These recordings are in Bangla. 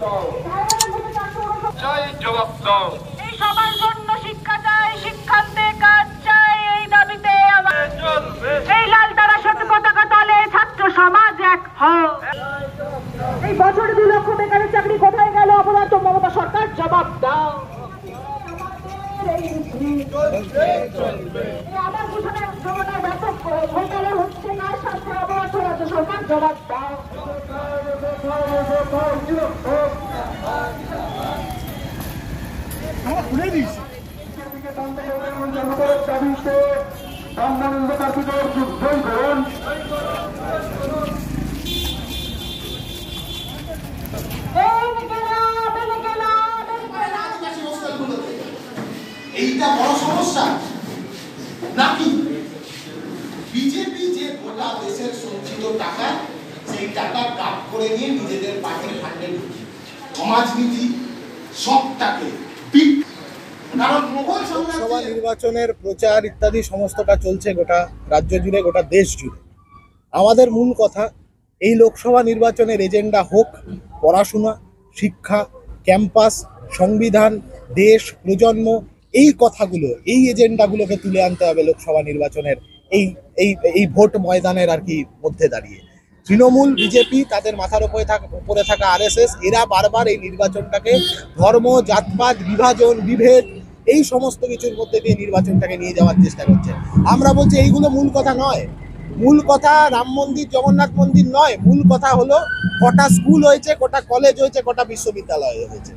দাও, চাই জবাব দাও। এই সবার জন্য শিক্ষা চাই, শিক্ষান্তে কাজ চাই, এই দাবিতে চলবে এই লাল তারা সত্য পতাকা তলে ছাত্র সমাজ এক হও। এই বছরে 2 লক্ষ বেকারের চাকরি কোথায় গেল? অপদার্থ মমতা সরকার জবাব দাও। আবার ঘোষণার জমানায় ব্যাপক ঘোটালা হচ্ছে না, সাথে অপদার্থ রাজ্য সরকার জবাব দাও। এইটা বড় সমস্যা নাকি বিজেপি যে গোটা দেশের সঞ্চিত টাকা সেই টাকা কাট করে নিয়ে নিজেদের পার্টির ফান্ডে ঢুকিয়ে সমাজনীতি সবটাকে কারণ মোগল লোকসভা নির্বাচনের প্রচার ইত্যাদি সমস্তটা চলছে গোটা রাজ্য জুড়ে, গোটা দেশ জুড়ে। আমাদের মূল কথা, এই লোকসভা নির্বাচনের এজেন্ডা হোক পড়াশোনা, শিক্ষা, ক্যাম্পাস, সংবিধান, দেশ, প্রজন্ম, এই কথাগুলো, এই এজেন্ডাগুলোকে তুলে আনতে হবে লোকসভা নির্বাচনের এই এই এই ভোট ময়দানের আর কি মধ্যে দাঁড়িয়ে। তৃণমূল, বিজেপি, তাদের মাথার উপরে থাকা আরএসএস, এরা বারবার এই নির্বাচনটাকে ধর্ম, জাতপাত, বিভাজন, বিভেদ, এই সমস্ত কিছুর মধ্যে দিয়ে নির্বাচনটাকে নিয়ে যাওয়ার চেষ্টা করছে। আমরা বলছি এইগুলো মূল কথা নয়। মূল কথা রাম মন্দির, জগন্নাথ মন্দির নয়। মূল কথা হলো কটা স্কুল হয়েছে, কটা কলেজ হয়েছে, কটা বিশ্ববিদ্যালয় হয়েছে।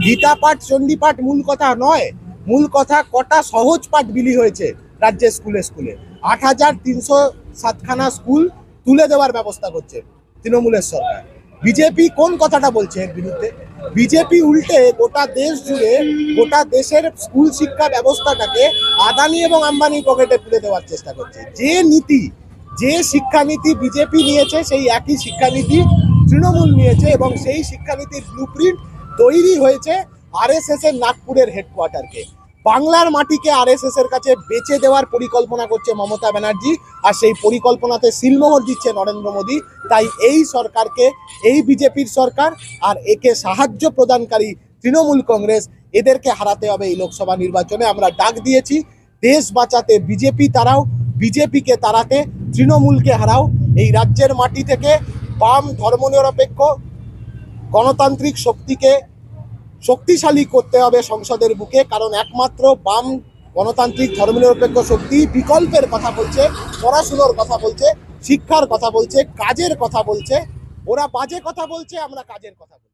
গীতা পাঠ, চণ্ডী পাঠ মূল কথা নয়। মূল কথা কটা সহজ পাঠ বিলি হয়েছে রাজ্যের স্কুলে স্কুলে। 8,307খানা স্কুল তুলে দেওয়ার ব্যবস্থা করছে তৃণমূলের সরকার। বিজেপি কোন কথাটা বলছে এর বিরুদ্ধে? বিজেপি উল্টে গোটা দেশ জুড়ে, গোটা দেশের স্কুল শিক্ষা ব্যবস্থাটাকে আদানি এবং আম্বানি পকেটে তুলে দেওয়ার চেষ্টা করছে। যে নীতি, যে শিক্ষানীতি বিজেপি নিয়েছে, সেই একই শিক্ষানীতি তৃণমূল নিয়েছে এবং সেই শিক্ষানীতির ব্লুপ্রিন্ট তৈরি হয়েছে আরএসএস এর নাগপুরের হেডকোয়ার্টারকে। বাংলার মাটিকে আরএসএস এর কাছে বেচে দেওয়ার পরিকল্পনা করছে মমতা ব্যানার্জি, আর সেই পরিকল্পনাতে সিলমোহর দিচ্ছে নরেন্দ্র মোদী। তাই এই সরকারকে, এই বিজেপির সরকার আর একে সাহায্য প্রদানকারী তৃণমূল কংগ্রেস, এদেরকে হারাতে হবে এই লোকসভা নির্বাচনে। আমরা ডাক দিয়েছি, দেশ বাঁচাতে বিজেপি তারাও, বিজেপিকে তাড়াতে তৃণমূলকে হারাও। এই রাজ্যের মাটি থেকে বাম ধর্মনিরপেক্ষ গণতান্ত্রিক শক্তিকে শক্তিশালী করতে হবে সংসদের বুকে, কারণ একমাত্র বাম গণতান্ত্রিক ধর্মনিরপেক্ষ শক্তি বিকল্পের কথা বলছে, পড়াশুনোর কথা বলছে, শিক্ষার কথা বলছে, কাজের কথা বলছে। ওরা বাজে কথা বলছে, আমরা কাজের কথা বলছি।